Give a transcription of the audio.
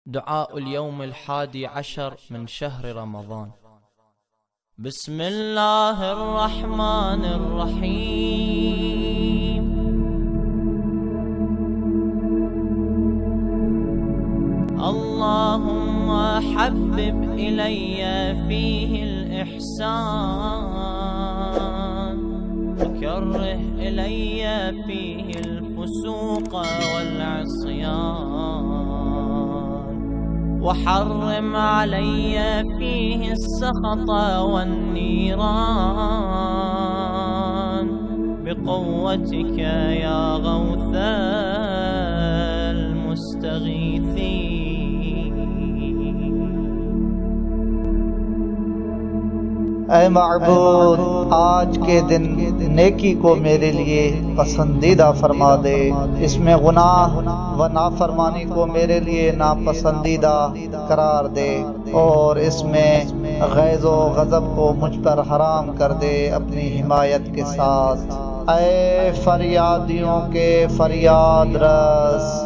دعاء اليوم 11 من شهر رمضان. بسم الله الرحمن الرحيم. اللهم حبب إلي فيه الإحسان وكره إلي فيه الفسوق والعصيان وحرم علي فيه السخط والنيران بقوتك يا غوث المستغيثين. اے معبود، آج کے دن نیکی کو میرے لیے پسندیدہ فرما دے، اس میں گناہ و نافرمانی کو میرے لیے ناپسندیدہ قرار دے، اور اس میں غیظ و غضب کو مجھ پر حرام کر دے اپنی حمایت کے ساتھ۔ اے فریادیوں کے فریاد رس،